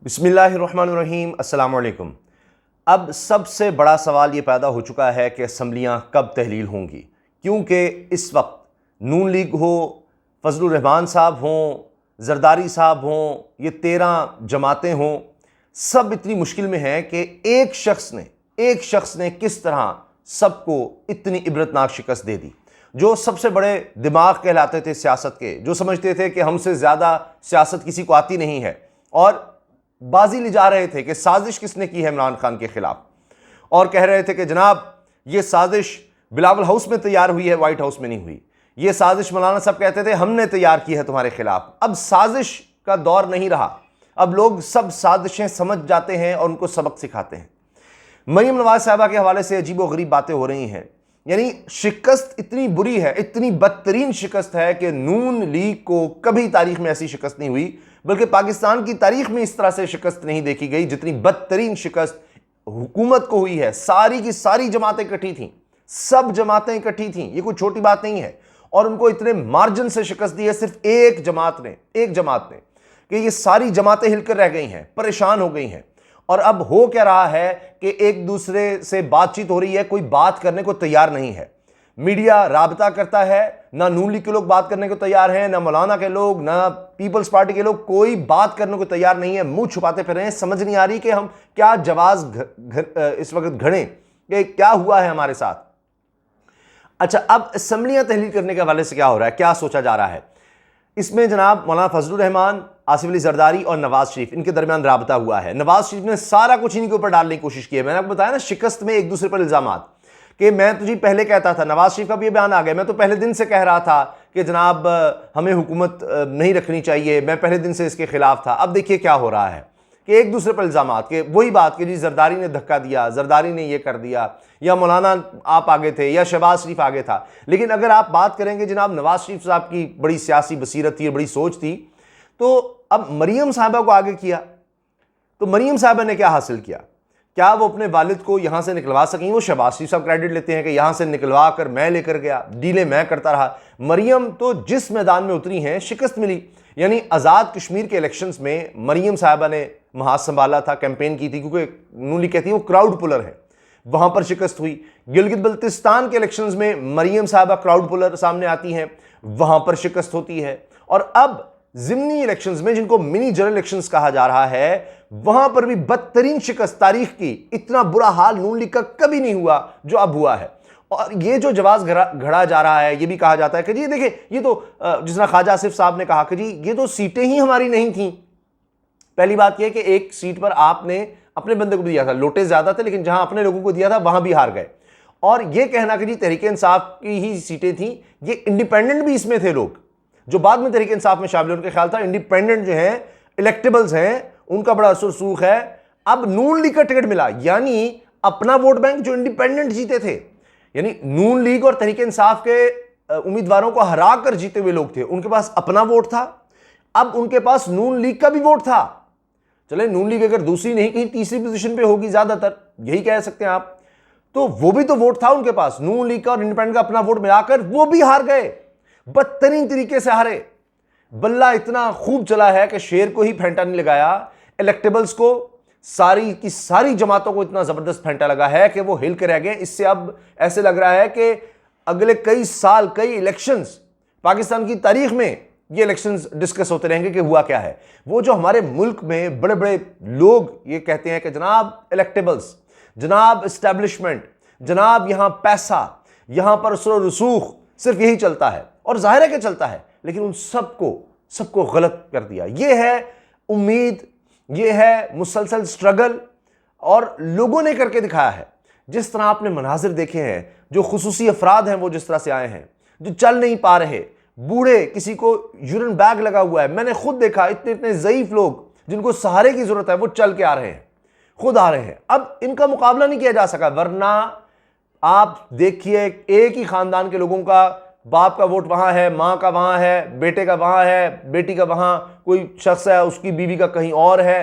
बिस्मिल्लाहिर्रहमानिर्रहीम, अस्सलाम वालेकुम। अब सबसे बड़ा सवाल ये पैदा हो चुका है कि असम्बलियाँ कब तहलील होंगी, क्योंकि इस वक्त नून लीग हो, फजलुर रहमान साहब हों, जरदारी साहब हों, ये 13 जमातें हों, सब इतनी मुश्किल में हैं कि एक शख्स ने किस तरह सबको इतनी इबरतनाक शिकस्त दे दी। जो सबसे बड़े दिमाग कहलाते थे सियासत के, जो समझते थे कि हमसे ज़्यादा सियासत किसी को आती नहीं है, और बाजी ले जा रहे थे कि साजिश किसने की है इमरान खान के खिलाफ, और कह रहे थे कि जनाब ये साजिश बिलावल हाउस में तैयार हुई है, व्हाइट हाउस में नहीं हुई। ये साजिश मौलाना साहब कहते थे हमने तैयार की है तुम्हारे खिलाफ। अब साजिश का दौर नहीं रहा, अब लोग सब साजिशें समझ जाते हैं और उनको सबक सिखाते हैं। मरीम नवाज साहबा के हवाले से अजीब व गरीब बातें हो रही हैं। यानी शिकस्त इतनी बुरी है, इतनी बदतरीन शिकस्त है कि नून लीग को कभी तारीख में ऐसी शिकस्त नहीं हुई, बल्कि पाकिस्तान की तारीख में इस तरह से शिकस्त नहीं देखी गई जितनी बदतरीन शिकस्त हुकूमत को हुई है। सारी की सारी जमातें इकट्ठी थीं, सब जमातें इकट्ठी थीं, ये कोई छोटी बात नहीं है, और उनको इतने मार्जिन से शिकस्त दी है सिर्फ एक जमात ने कि ये सारी जमातें हिलकर रह गई हैं, परेशान हो गई हैं। और अब हो क्या रहा है कि एक दूसरे से बातचीत हो रही है, कोई बात करने को तैयार नहीं है। मीडिया राबता करता है, ना नून लीग के लोग बात करने को तैयार हैं, ना मौलाना के लोग, ना पीपल्स पार्टी के लोग, कोई बात करने को तैयार नहीं है। मुंह छुपाते फिर रहे हैं, समझ नहीं आ रही कि हम क्या जवाब इस वक्त घड़ें कि क्या हुआ है हमारे साथ। अच्छा, अब असम्बलियां तहलील करने के हवाले से क्या हो रहा है, क्या सोचा जा रहा है। इसमें जनाब मौलाना फजलुर रहमान, आसिफ अली जरदारी और नवाज शरीफ, इनके दरमियान राबता हुआ है। नवाज शरीफ ने सारा कुछ इन्हीं के ऊपर डालने की कोशिश की है। मैंने आपको बताया ना, शिकस्त में एक दूसरे पर इल्जामात, कि मैं तुझे पहले कहता था, नवाज शरीफ का भी ये बयान आ गया, मैं तो पहले दिन से कह रहा था कि जनाब हमें हुकूमत नहीं रखनी चाहिए, मैं पहले दिन से इसके खिलाफ था। अब देखिए क्या हो रहा है कि एक दूसरे पर इल्जामात, कि वही बात कि जी जरदारी ने धक्का दिया, जरदारी ने ये कर दिया, या मौलाना आप आगे थे, या शहबाज शरीफ आगे था। लेकिन अगर आप बात करेंगे जनाब नवाज शरीफ साहब की बड़ी सियासी बसीरत थी, बड़ी सोच थी, तो अब मरीम साहबा को आगे किया, तो मरीम साहबा ने क्या हासिल किया? क्या वो अपने वालिद को यहां से निकलवा सकें? वो शहबाज शरीफ साहब क्रेडिट लेते हैं कि यहां से निकलवा कर मैं लेकर गया, डीलें मैं करता रहा। मरीम तो जिस मैदान में उतरी हैं शिकस्त मिली। यानी आज़ाद कश्मीर के इलेक्शंस में मरीम साहबा ने महाज संभाला था, कैंपेन की थी, क्योंकि नून लीग कहती है वो क्राउड पुलर है, वहां पर शिकस्त हुई। गिलगित बल्तिस्तान के इलेक्शंस में मरीम साहबा क्राउड पुलर सामने आती हैं, वहां पर शिकस्त होती है। और अब ज़िमनी इलेक्शंस में, जिनको मिनी जनरल इलेक्शंस कहा जा रहा है, वहां पर भी बदतरीन शिकस्त तारीख की। इतना बुरा हाल नून लीग का कभी नहीं हुआ जो अब हुआ है। और ये जो जवाब घड़ा जा रहा है, ये भी कहा जाता है कि जी देखिए, ये तो जिस तरह ख्वाजा आसिफ साहब ने कहा कि जी ये तो सीटें ही हमारी नहीं थी। पहली बात यह कि एक सीट पर आपने अपने बंदे को दिया था, लोटे ज्यादा थे, लेकिन जहां अपने लोगों को दिया था वहां भी हार गए। और यह कहना कि जी तहरीक इंसाफ की ही सीटें थी, ये इंडिपेंडेंट भी इसमें थे लोग जो बाद में तहरीक इंसाफ में शामिल। उनके ख्याल था इंडिपेंडेंट जो हैं, इलेक्टेबल्स हैं, उनका बड़ा असर सूख है। अब नून लीग का टिकट मिला, यानी अपना वोट बैंक जो इंडिपेंडेंट जीते थे, यानी नून लीग और तहरीक इंसाफ के उम्मीदवारों को हरा कर जीते हुए लोग थे, उनके पास अपना वोट था। अब उनके पास नून लीग का भी वोट था। चले नून लीग अगर दूसरी नहीं कहीं तीसरी पोजीशन पे होगी, ज्यादातर यही कह सकते हैं आप, तो वो भी तो वोट था उनके पास। नून लीग का और इंडिपेंडेंट का अपना वोट मिलाकर वो भी हार गए, बदतरीन तरीके से हारे। बल्ला इतना खूब चला है कि शेर को ही फेंटा नहीं लगाया। इलेक्टेबल्स को, सारी की सारी जमातों को इतना जबरदस्त फेंटा लगा है कि वो हिल के रह गए। इससे अब ऐसे लग रहा है कि अगले कई साल, कई इलेक्शंस, पाकिस्तान की तारीख में ये इलेक्शंस डिस्कस होते रहेंगे कि हुआ क्या है। वो जो हमारे मुल्क में बड़े बड़े लोग ये कहते हैं कि जनाब इलेक्टेबल्स, जनाब एस्टैब्लिशमेंट, जनाब यहां पैसा, यहां पर असर रसूख, सिर्फ यही चलता है, और जाहिर है कि चलता है, लेकिन उन सबको गलत कर दिया। ये है उम्मीद, ये है मुसलसल स्ट्रगल, और लोगों ने करके दिखाया है। जिस तरह आपने मनाजिर देखे हैं, जो खुसूसी अफराद हैं वो जिस तरह से आए हैं, जो चल नहीं पा रहे, बूढ़े, किसी को यूरिन बैग लगा हुआ है, मैंने खुद देखा, इतने इतने ज़ईफ लोग जिनको सहारे की जरूरत है, वो चल के आ रहे हैं, खुद आ रहे हैं। अब इनका मुकाबला नहीं किया जा सका, वरना आप देखिए एक ही खानदान के लोगों का, बाप का वोट वहां है, मां का वहां है, बेटे का वहां है, बेटी का वहां कोई शख्स है, उसकी बीवी का कहीं और है,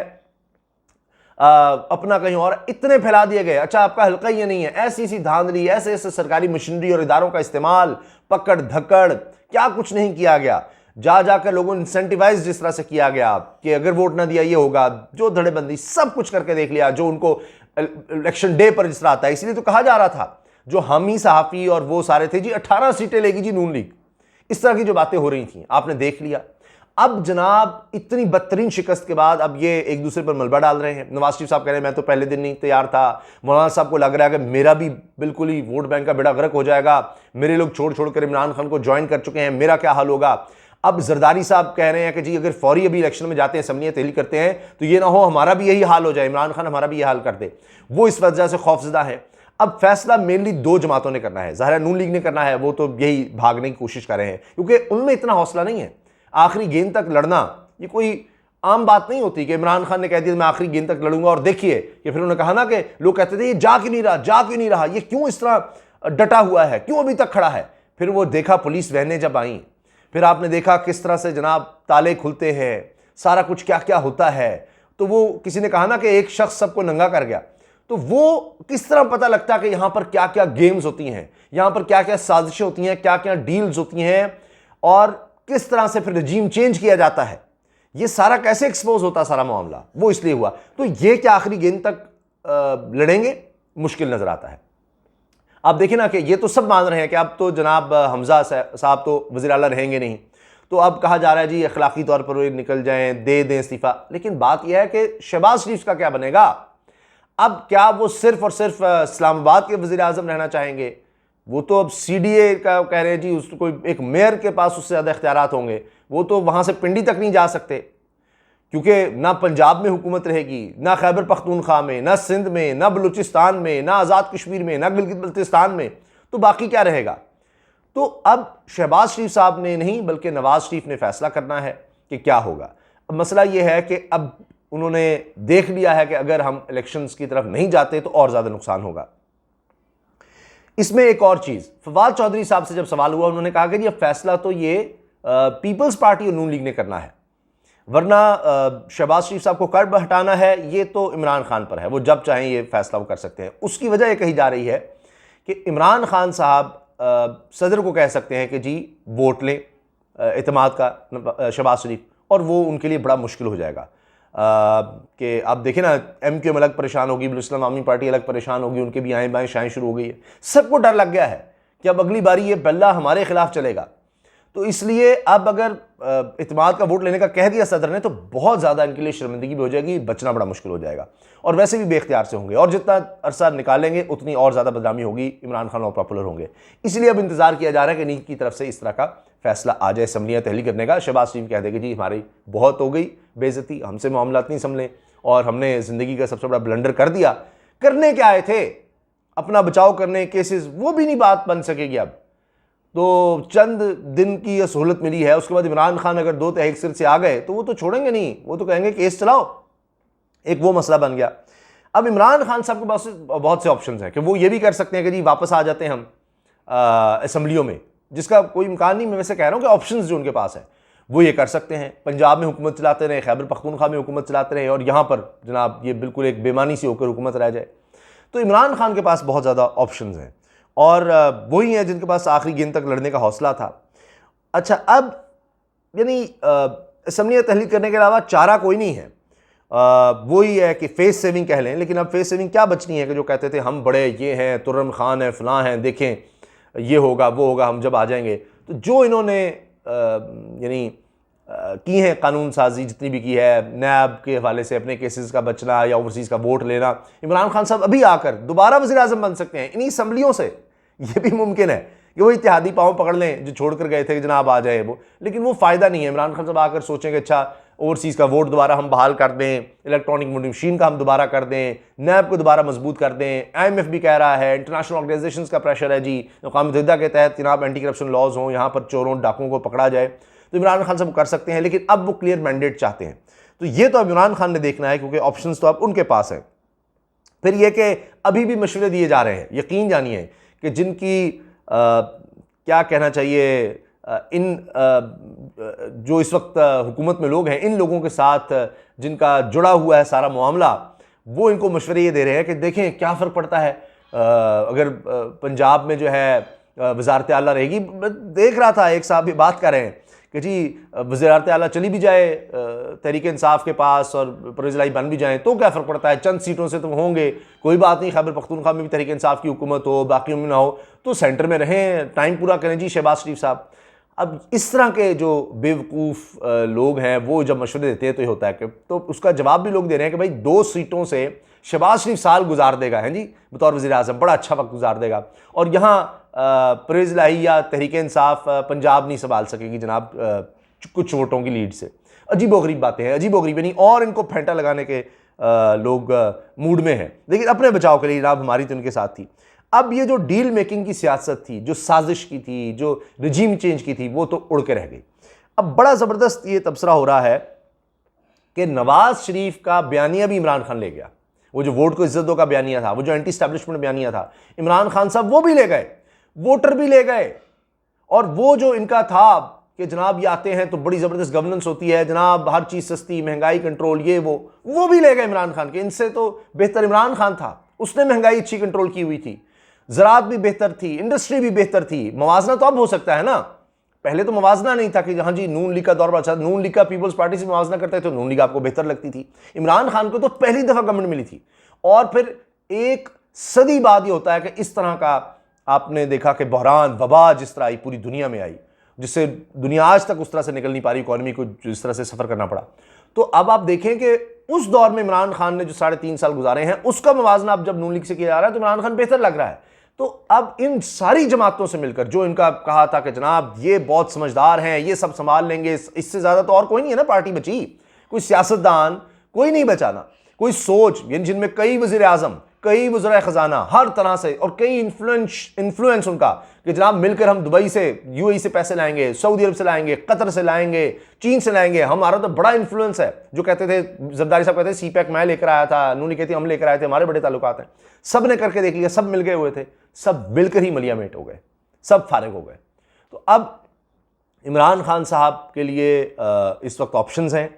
अपना कहीं और, इतने फैला दिए गए। अच्छा, आपका हल्का ये नहीं है, ऐसी सी धांधली, ऐसे ऐसे सरकारी मशीनरी और इदारों का इस्तेमाल, पकड़ धक्कड़, क्या कुछ नहीं किया गया। जा जाकर लोगों इंसेंटिवाइज जिस तरह से किया गया कि अगर वोट ना दिया ये होगा, जो धड़ेबंदी सब कुछ करके देख लिया, जो उनको इलेक्शन डे पर जिस तरह आता है। इसलिए तो कहा जा रहा था जो हामी सहाफ़ी और वो सारे थे जी 18 सीटें लेगी जी नून लीग, इस तरह की जो बातें हो रही थी आपने देख लिया। अब जनाब इतनी बदतरीन शिकस्त के बाद अब ये एक दूसरे पर मलबा डाल रहे हैं। नवाज शरीफ साहब कह रहे हैं मैं तो पहले दिन नहीं तैयार था, मौलाना साहब को लग रहा है कि मेरा भी बिल्कुल ही वोट बैंक का बेड़ा गर्क हो जाएगा, मेरे लोग छोड़ छोड़ कर इमरान खान को ज्वाइन कर चुके हैं, मेरा क्या हाल होगा। अब जरदारी साहब कह रहे हैं कि जी अगर फौरी अभी इलेक्शन में जाते हैं, असम्बलियां तहलील करते हैं, तो ये ना हो हमारा भी यही हाल हो जाए, इमरान खान हमारा भी यही हाल कर दे। वो इस वजह से खौफजदा है। अब फैसला मेनली दो जमातों ने करना है, ज़ाहिर नून लीग ने करना है, वो तो यही भागने की कोशिश कर रहे हैं क्योंकि उनमें इतना हौसला नहीं है। आखिरी गेंद तक लड़ना ये कोई आम बात नहीं होती कि इमरान खान ने कह दिया मैं आखिरी गेंद तक लड़ूंगा, और देखिए कि फिर उन्होंने कहा ना कि लोग कहते थे ये जा क्यों नहीं रहा, जा क्यों नहीं रहा, ये क्यों इस तरह डटा हुआ है, क्यों अभी तक खड़ा है। फिर वो देखा पुलिस वैनें जब आई, फिर आपने देखा किस तरह से जनाब ताले खुलते हैं, सारा कुछ क्या क्या होता है। तो वो किसी ने कहा ना कि एक शख्स सबको नंगा कर गया, तो वो किस तरह पता लगता कि यहां पर क्या क्या गेम्स होती हैं, यहां पर क्या क्या साजिशें होती हैं, क्या क्या डील्स होती हैं, और किस तरह से फिर रजीम चेंज किया जाता है। ये सारा कैसे एक्सपोज होता सारा मामला, वो इसलिए हुआ। तो ये क्या आखिरी गेंद तक लड़ेंगे, मुश्किल नजर आता है। आप देखिए ना कि ये तो सब मान रहे हैं कि अब तो जनाब हमजा साहब तो वज़ीर आला रहेंगे नहीं, तो अब कहा जा रहा है जी अखलाकी तौर पर वो निकल जाएं, दे दें इस्तीफा। लेकिन बात यह है कि शहबाज शरीफ का क्या बनेगा। अब क्या वो सिर्फ और सिर्फ इस्लामाबाद के वज़ीर आज़म रहना चाहेंगे, वो तो अब CDA का कह रहे हैं जी उसको एक मेयर के पास उससे ज़्यादा इख्तियारात होंगे, वो तो वहाँ से पिंडी तक नहीं जा सकते क्योंकि ना पंजाब में हुकूमत रहेगी, ना खैबर पख्तूनख्वा में, ना सिंध में, ना बलूचिस्तान में, ना आज़ाद कश्मीर में, ना गिलगित बल्तिस्तान में, तो बाकी क्या रहेगा। तो अब शहबाज शरीफ साहब ने नहीं बल्कि नवाज शरीफ ने फैसला करना है कि क्या होगा। अब मसला यह है कि अब उन्होंने देख लिया है कि अगर हम इलेक्शंस की तरफ नहीं जाते तो और ज़्यादा नुकसान होगा। इसमें एक और चीज़, फवाद चौधरी साहब से जब सवाल हुआ उन्होंने कहा कि ये फैसला तो ये पीपल्स पार्टी और नून लीग ने करना है, वरना शहबाज शरीफ साहब को कर्ब हटाना है ये तो इमरान खान पर है, वो जब चाहें ये फैसला वो कर सकते हैं। उसकी वजह यह कही जा रही है कि इमरान खान साहब सदर को कह सकते हैं कि जी वोट लें इत्तेमाद का शहबाज शरीफ, और वो उनके लिए बड़ा मुश्किल हो जाएगा कि आप देखें ना MQM अलग परेशान होगी, इस्लाम आवामी पार्टी अलग परेशान होगी, उनके भी आएँ बाएँ शाएँ शुरू हो गई है, सबको डर लग गया है कि अब अगली बारी ये बल्ला हमारे खिलाफ चलेगा। तो इसलिए अब अगर इत्तेमाद का वोट लेने का कह दिया सदर ने तो बहुत ज़्यादा इनके लिए शर्मिंदगी भी हो जाएगी, बचना बड़ा मुश्किल हो जाएगा, और वैसे भी बेख्तियार से होंगे, और जितना अरसा निकालेंगे उतनी और ज़्यादा बदनामी होगी, इमरान खान और पॉपुलर होंगे। इसलिए अब इंतज़ार किया जा रहा है कि नीक की तरफ से इस तरह का फैसला आ जाए असम्बलियाँ तहलील करने का। शहबाज शरीफ कह देंगे जी हमारी बहुत हो गई बेइज्जती, हमसे मामलात नहीं संभले और हमने ज़िंदगी का सबसे बड़ा ब्लंडर कर दिया। करने क्या आए थे, अपना बचाव करने, केसेस, वो भी नहीं बात बन सकेगी। अब तो चंद दिन की यह सहूलत मिली है, उसके बाद इमरान खान अगर 2 तहरीक सिर से आ गए तो वो तो छोड़ेंगे नहीं, वो तो कहेंगे केस चलाओ। एक वो मसला बन गया। अब इमरान खान साहब के पास बहुत से ऑप्शंस हैं कि वो ये भी कर सकते हैं कि जी वापस आ जाते हैं हम असम्बलियों में, जिसका कोई इम्कान नहीं। मैं वैसे कह रहा हूँ कि ऑप्शंस जो उनके पास है वो ये कर सकते हैं, पंजाब में हुकूमत चलाते रहे, खैबर पख्तूनख्वा में हुकूमत चलाते रहे, और यहाँ पर जनाब ये बिल्कुल एक बेमानी सी होकर हुकूमत रह जाए। तो इमरान खान के पास बहुत ज़्यादा ऑप्शंस हैं, और वही हैं जिनके पास आखिरी गेंद तक लड़ने का हौसला था। अच्छा, अब यानी असम्बलियाँ तहलील करने के अलावा चारा कोई नहीं है। वही है कि फेस सेविंग कह लें, लेकिन अब फेस सेविंग क्या बचनी है कि जो कहते थे हम बड़े ये हैं, तुर्रम खान है, फलां हैं, देखें ये होगा वो होगा, हम जब आ जाएंगे। तो जो इन्होंने यानी की है कानून साजी जितनी भी की है, नैब के हवाले से अपने केसेस का बचना या ओवरसीज़ का वोट लेना, इमरान खान साहब अभी आकर दोबारा वज़ीर आज़म बन सकते हैं इन्हीं असम्बलियों से। ये भी मुमकिन है कि वो इत्तेहादी पाँव पकड़ लें जो छोड़ कर गए थे कि जनाब आ जाए वो, लेकिन वो फ़ायदा नहीं है। इमरान खान साहब आकर सोचेंगे अच्छा ओवरसीज़ का वोट दोबारा हम बहाल कर दें, इलेक्ट्रॉनिक वोटिंग मशीन का हम दोबारा कर दें, नैब को दोबारा मजबूत कर दें। IMF भी कह रहा है, इंटरनेशनल ऑर्गेनाइजेशंस का प्रेशर है जी, अक़वाम मुत्तहिदा के तहत जनाब एंटी करप्शन लॉज हों, यहाँ पर चोरों डाकुओं को पकड़ा जाए। तो इमरान खान साहब कर सकते हैं, लेकिन अब वो क्लियर मैंडेट चाहते हैं। तो ये तो अब इमरान खान ने देखना है क्योंकि ऑप्शंस तो अब उनके पास है। फिर यह कि अभी भी मशवरे दिए जा रहे हैं, यकीन जानिए कि जिनकी क्या कहना चाहिए, इन जो इस वक्त हुकूमत में लोग हैं, इन लोगों के साथ जिनका जुड़ा हुआ है सारा मामला, वो इनको मशवरे ये दे रहे हैं कि देखें क्या फ़र्क पड़ता है अगर पंजाब में जो है वजारत आला रहेगी। देख रहा था एक साहब भी बात कर रहे हैं कि जी वज़ीर आला चली भी जाए तहरीक इंसाफ के पास और परवेज़ इलाही बन भी जाएँ तो क्या फ़र्क पड़ता है, चंद सीटों से तो होंगे, कोई बात नहीं, खैबर पख्तूनख्वा में भी तहरीक इंसाफ की हुकूमत हो, बाकी में ना हो, तो सेंटर में रहें, टाइम पूरा करें जी शहबाज शरीफ साहब। अब इस तरह के जो बेवकूफ़ लोग हैं वो जब मशवरे देते हैं तो ये होता है कि तो उसका जवाब भी लोग दे रहे हैं कि भाई 2 सीटों से शहबाज शरीफ साल गुजार देगा, हैं जी, बतौर वज़ीर आज़म बड़ा अच्छा वक्त गुजार देगा, और यहाँ परवेज़ इलाही या तहरीक इंसाफ पंजाब नहीं संभाल सकेगी जनाब कुछ वोटों की लीड से। अजीबोगरीब बातें हैं, अजीबोगरीब नहीं, और इनको फेंटा लगाने के लोग मूड में हैं, लेकिन अपने बचाव के लिए जनाब हमारी तो उनके साथ थी। अब ये जो डील मेकिंग की सियासत थी, जो साजिश की थी, जो रिजीम चेंज की थी, वो तो उड़ के रह गई। अब बड़ा ज़बरदस्त ये तबसरा हो रहा है कि नवाज शरीफ का बयानिया भी इमरान खान ले गया, वो जो वोट को इज्जत दो का बयानिया था, वो जो एंटी स्टैब्लिशमेंट बयानिया था, इमरान खान साहब वो भी ले गए, वोटर भी ले गए, और वो जो इनका था कि जनाब ये आते हैं तो बड़ी ज़बरदस्त गवर्नेंस होती है जनाब, हर चीज़ सस्ती, महंगाई कंट्रोल, ये वो भी ले गए इमरान खान के। इनसे तो बेहतर इमरान खान था, उसने महंगाई अच्छी कंट्रोल की हुई थी, ज़राअत भी बेहतर थी, इंडस्ट्री भी बेहतर थी। मवाजना तो अब हो सकता है ना, पहले तो मवाजना नहीं था कि हाँ जी नून लीग का दौर अच्छा, नून लीग का पीपल्स पार्टी से मवाजना करते थे तो नून लीग आपको बेहतर लगती थी। इमरान खान को तो पहली दफ़ा गवर्नमेंट मिली थी, और फिर एक सदी बाद ये होता है कि इस तरह का आपने देखा कि बहरान, वबा जिस तरह आई पूरी दुनिया में आई, जिससे दुनिया आज तक उस तरह से निकल नहीं पा रही, इकॉनमी को जिस तरह से सफ़र करना पड़ा। तो अब आप देखें कि उस दौर में इमरान खान ने जो 3.5 साल गुजारे हैं उसका मवाजना अब जब नून लीग से किया जा रहा है तो इमरान खान बेहतर लग रहा है। तो अब इन सारी जमातों से मिलकर जो इनका कहा था कि जनाब ये बहुत समझदार हैं, ये सब संभाल लेंगे, इससे ज़्यादा तो और कोई नहीं है ना पार्टी बची, कोई सियासतदान कोई नहीं बचाना, कोई सोच, जिनमें कई वज़ीर आज़म, कई वज़राए ख़जाना, हर तरह से, और कई इन्फ्लुएंस उनका कि जनाब मिलकर हम दुबई से, यूएई से पैसे लाएंगे, सऊदी अरब से लाएंगे, कतर से लाएंगे, चीन से लाएंगे, हमारा तो बड़ा इन्फ्लुएंस है। जो कहते थे जरदारी साहब कहते थे सीपैक मैं लेकर आया था, नूनी कहती हम लेकर आए थे, हमारे बड़े ताल्लुकात हैं, सब ने करके देख लिया, सब मिल गए हुए थे, सब मिलकर ही मलियामेट हो गए, सब फारिग हो गए। तो अब इमरान खान साहब के लिए इस वक्त ऑप्शंस हैं,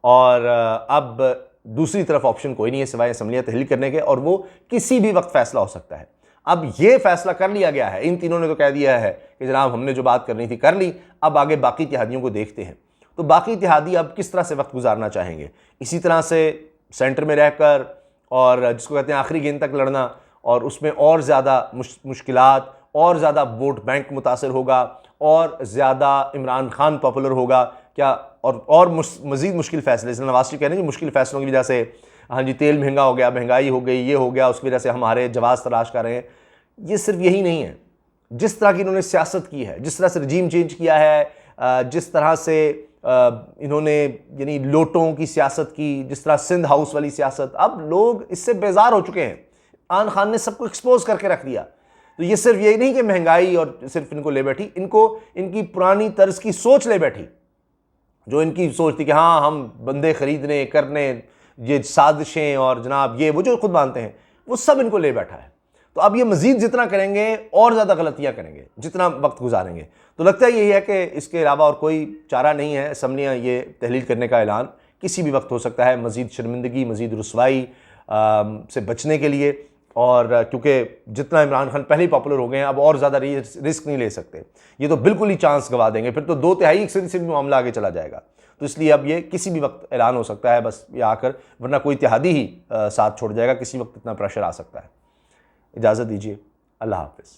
और अब दूसरी तरफ ऑप्शन कोई नहीं है सिवाय असम्बलियाँ तहलील करने के, और वो किसी भी वक्त फैसला हो सकता है। अब ये फैसला कर लिया गया है, इन तीनों ने तो कह दिया है कि जनाब हमने जो बात करनी थी कर ली, अब आगे बाकी इत्तेहादियों को देखते हैं। तो बाकी इत्तेहादी अब किस तरह से वक्त गुजारना चाहेंगे, इसी तरह से सेंटर में रहकर और जिसको कहते हैं आखिरी गेंद तक लड़ना, और उसमें और ज़्यादा मुश्किलात, और ज़्यादा वोट बैंक मुतासर होगा, और ज़्यादा इमरान खान पॉपुलर होगा क्या, और मज़ीद मुश्किल फ़ैसले, नवाज शरीफ कह रहे हैं मुश्किल फ़ैसलों की वजह से, हाँ जी तेल महंगा हो गया, महंगाई हो गई, ये हो गया, उसकी वजह से हम हमारे जवाब तलाश कर रहे हैं। ये सिर्फ यही नहीं है, जिस तरह की इन्होंने सियासत की है, जिस तरह से रजीम चेंज किया है, जिस तरह से इन्होंने यानी लोटों की सियासत की, जिस तरह सिंध हाउस वाली सियासत, अब लोग इससे बेजार हो चुके हैं। आन खान ने सबको एक्सपोज करके रख दिया। तो ये सिर्फ यही नहीं कि महंगाई और सिर्फ इनको ले बैठी, इनको इनकी पुरानी तर्ज की सोच ले बैठी, जो इनकी सोच थी कि हाँ हम बंदे खरीदने करने, ये साजिशें और जनाब ये वो जो खुद मानते हैं, वो सब इनको ले बैठा है। तो अब ये मज़ीद जितना करेंगे और ज़्यादा गलतियाँ करेंगे जितना वक्त गुजारेंगे। तो लगता है यही है कि इसके अलावा और कोई चारा नहीं है। असम्बलियाँ ये तहलील करने का ऐलान किसी भी वक्त हो सकता है, मज़ीद शर्मिंदगी, मज़ीद रुसवाई से बचने के लिए। और क्योंकि जितना इमरान खान पहले ही पॉपुलर हो गए हैं, अब और ज़्यादा रिस्क नहीं ले सकते, ये तो बिल्कुल ही चांस गंवा देंगे, फिर तो 2/3 से भी मामला आगे चला जाएगा। तो इसलिए अब ये किसी भी वक्त ऐलान हो सकता है, बस ये आकर, वरना कोई इत्तेहादी ही साथ छोड़ जाएगा, किसी वक्त इतना प्रेशर आ सकता है। इजाज़त दीजिए, अल्लाह हाफ़िज़।